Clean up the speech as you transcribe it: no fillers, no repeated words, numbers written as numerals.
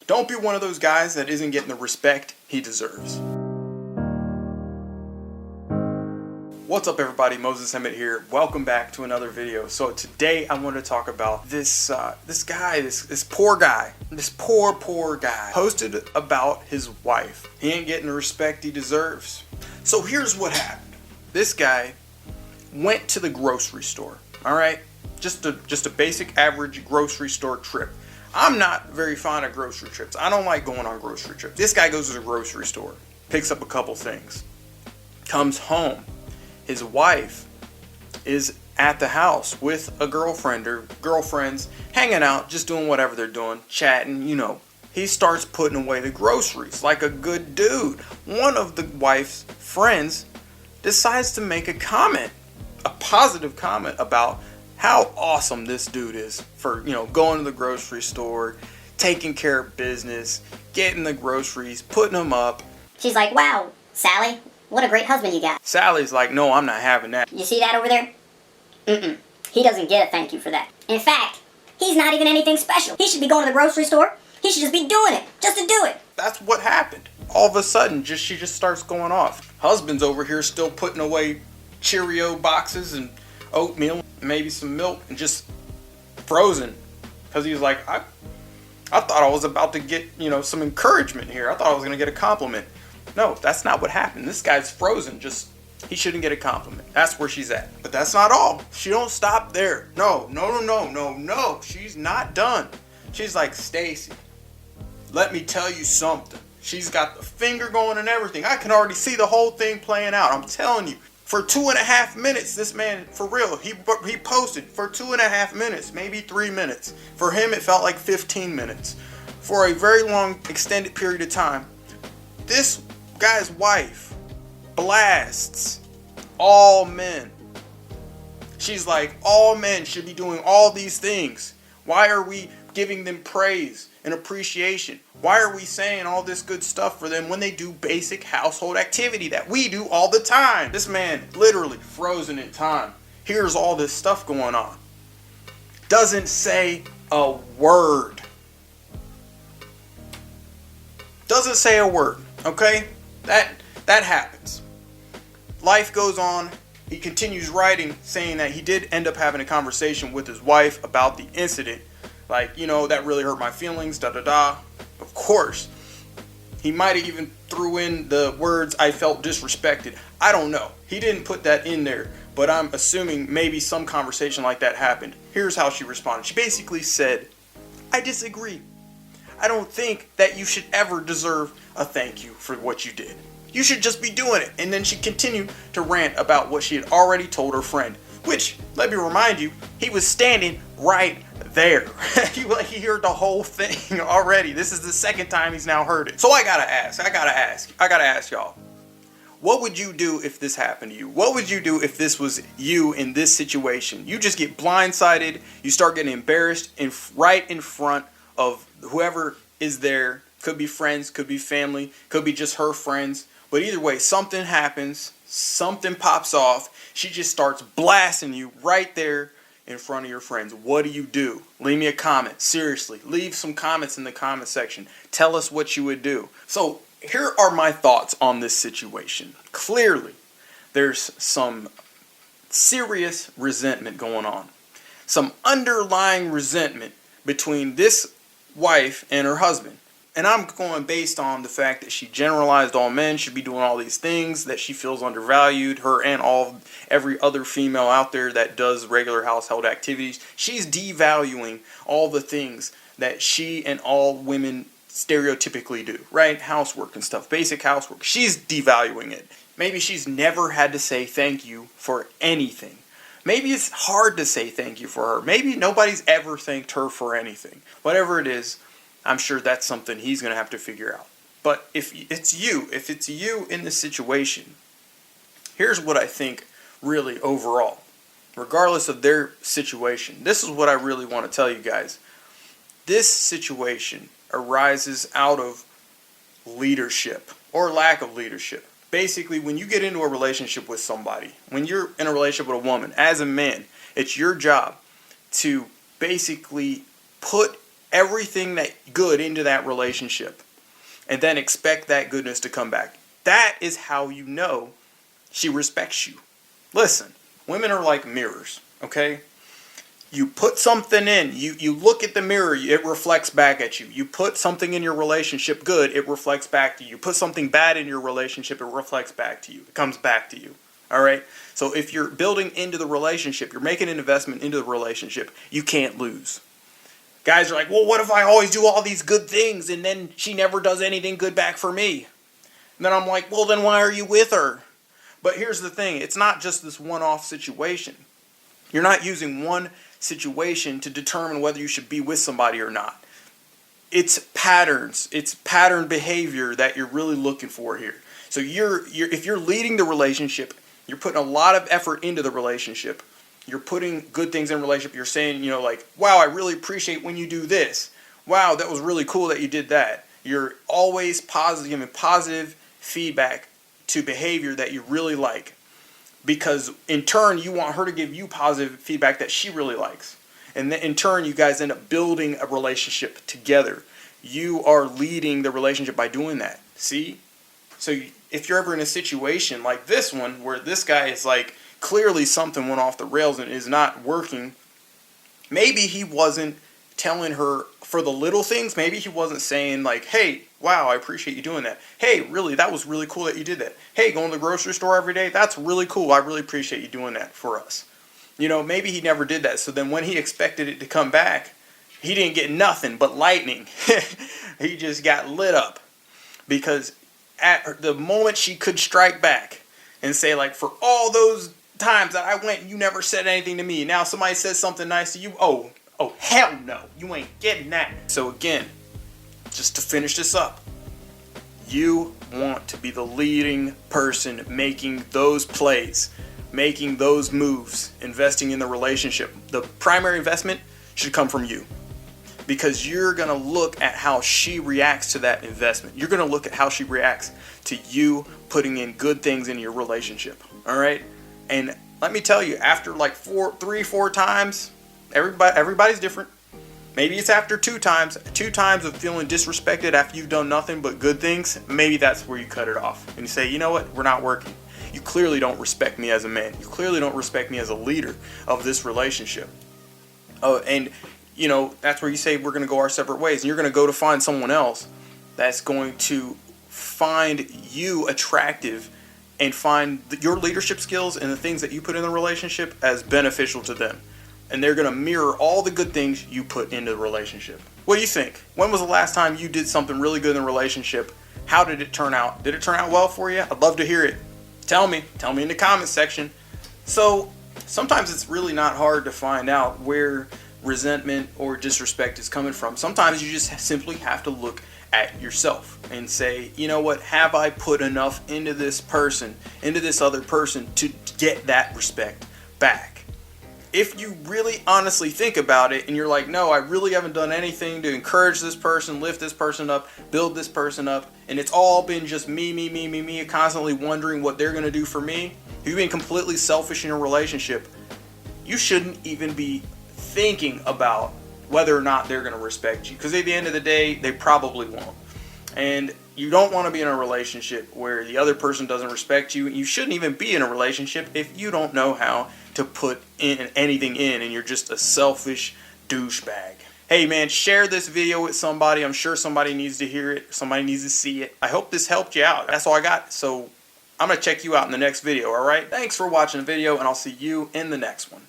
Don't be one of those guys that isn't getting the respect he deserves. What's up everybody, Moses Emmett here. Welcome back to another video. So today I want to talk about this poor guy posted about his wife. He ain't getting the respect he deserves. So here's what happened. This guy went to the grocery store, all right? Just a basic average grocery store trip. I'm not very fond of grocery trips. I don't like going on grocery trips. This guy goes to the grocery store, picks up a couple things, comes home. His wife is at the house with a girlfriend or girlfriends, hanging out, just doing whatever they're doing, chatting, you know. He starts putting away the groceries like a good dude. One of the wife's friends decides to make a comment, a positive comment about how awesome this dude is for, you know, going to the grocery store, taking care of business, getting the groceries, putting them up. She's like, wow, Sally, what a great husband you got. Sally's like, no, I'm not having that. You see that over there? He doesn't get a thank you for that. In fact, he's not even anything special. He should be going to the grocery store. He should just be doing it, just to do it. That's what happened. All of a sudden, she just starts going off. Husband's over here still putting away Cheerio boxes and oatmeal, maybe some milk, and just frozen. Because he's like, I thought I was about to get, you know, some encouragement here. I thought I was going to get a compliment. No, that's not what happened. This guy's frozen. He shouldn't get a compliment. That's where she's at. But that's not all. She don't stop there. No. She's not done. She's like, Stacy, let me tell you something. She's got the finger going and everything. I can already see the whole thing playing out. I'm telling you. For 2.5 minutes, this man, for real, he posted for 2.5 minutes, maybe 3 minutes. For him, it felt like 15 minutes. For a very long, extended period of time, this guy's wife blasts all men. She's like, all men should be doing all these things. Why are we giving them praise and appreciation? Why are we saying all this good stuff for them when they do basic household activity that we do all the time? This man literally frozen in time. Here's all this stuff going on. Doesn't say a word. Doesn't say a word, okay? That happens. Life goes on. He continues writing, saying that he did end up having a conversation with his wife about the incident. Like, you know, that really hurt my feelings, da-da-da. Of course. He might have even threw in the words, I felt disrespected. I don't know. He didn't put that in there, but I'm assuming maybe some conversation like that happened. Here's how she responded. She basically said, I disagree. I don't think that you should ever deserve a thank you for what you did. You should just be doing it. And then she continued to rant about what she had already told her friend, which, let me remind you, he was standing right there. He heard the whole thing already. This is the second time he's now heard it. So I gotta ask y'all, what would you do if this happened to you? What would you do if this was you in this situation? You just get blindsided. You start getting embarrassed right in front of whoever is there. Could be friends, could be family, could be just her friends. But either way, something happens, something pops off. She just starts blasting you right there in front of your friends. What do? Leave me a comment. Seriously, leave some comments in the comment section. Tell us what you would do. So here are my thoughts on this situation. Clearly, there's some serious resentment going on. Some underlying resentment between this wife and her husband. And I'm going based on the fact that she generalized all men should be doing all these things, that she feels undervalued, her and every other female out there that does regular household activities. She's devaluing all the things that she and all women stereotypically do, right? Housework and stuff, basic housework. She's devaluing it. Maybe she's never had to say thank you for anything. Maybe it's hard to say thank you for her. Maybe nobody's ever thanked her for anything. Whatever it is, I'm sure that's something he's going to have to figure out. But if it's you in this situation, here's what I think really overall. Regardless of their situation, this is what I really want to tell you guys. This situation arises out of leadership or lack of leadership. Basically, when you get into a relationship with somebody, when you're in a relationship with a woman, as a man, it's your job to basically put everything that good into that relationship and then expect that goodness to come back. That is how you know she respects you. Listen, women are like mirrors, okay? You put something in, you look at the mirror, it reflects back at you. You put something in your relationship good, it reflects back to you. You put something bad in your relationship, it reflects back to you. It comes back to you. All right? So if you're building into the relationship, you're making an investment into the relationship, you can't lose. Guys are like, well, what if I always do all these good things and then she never does anything good back for me? And then I'm like, well, then why are you with her? But here's the thing. It's not just this one-off situation. You're not using one situation to determine whether you should be with somebody or not. It's patterns. It's pattern behavior that you're really looking for here. So if you're leading the relationship, you're putting a lot of effort into the relationship. You're putting good things in relationship. You're saying, like, wow, I really appreciate when you do this. Wow, that was really cool that you did that. You're always positive, giving positive feedback to behavior that you really like. Because in turn, you want her to give you positive feedback that she really likes. And then in turn, you guys end up building a relationship together. You are leading the relationship by doing that. See? So if you're ever in a situation like this one, where this guy is like, clearly something went off the rails and is not working, maybe he wasn't telling her for the little things. Maybe he wasn't saying like, hey, wow, I appreciate you doing that. Hey, really, that was really cool that you did that. Hey, going to the grocery store every day, that's really cool. I really appreciate you doing that for us. Maybe he never did that. So then when he expected it to come back, he didn't get nothing but lightning. He just got lit up. Because at the moment she could strike back and say, like, for all those times that I went and you never said anything to me, now somebody says something nice to you, oh hell no, you ain't getting that. So again, just to finish this up, you want to be the leading person making those plays, making those moves, investing in the relationship. The primary investment should come from you, because you're going to look at how she reacts to that investment. You're going to look at how she reacts to you putting in good things in your relationship. All right? And let me tell you, after like 3-4 times, everybody's different. Maybe it's after 2 times of feeling disrespected after you've done nothing but good things. Maybe that's where you cut it off and you say, you know what, we're not working. You clearly don't respect me as a man. You clearly don't respect me as a leader of this relationship. Oh, and that's where you say we're going to go our separate ways, and you're going to go to find someone else that's going to find you attractive and find your leadership skills and the things that you put in the relationship as beneficial to them. And they're going to mirror all the good things you put into the relationship. What do you think? When was the last time you did something really good in the relationship? How did it turn out? Did it turn out well for you? I'd love to hear it. Tell me in the comments section. So sometimes it's really not hard to find out where resentment or disrespect is coming from. Sometimes you just simply have to look at yourself and say, you know what, have I put enough into this person, into this other person, to get that respect back? If you really honestly think about it and you're like, no, I really haven't done anything to encourage this person, lift this person up, build this person up, and it's all been just me, constantly wondering what they're going to do for me, if you've been completely selfish in your relationship, you shouldn't even be thinking about whether or not they're going to respect you, because at the end of the day, they probably won't. And you don't want to be in a relationship where the other person doesn't respect you. You shouldn't even be in a relationship if you don't know how to put in anything in and you're just a selfish douchebag. Hey man, share this video with somebody. I'm sure somebody needs to hear it. Somebody needs to see it. I hope this helped you out. That's all I got. So I'm going to check you out in the next video, all right? Thanks for watching the video, and I'll see you in the next one.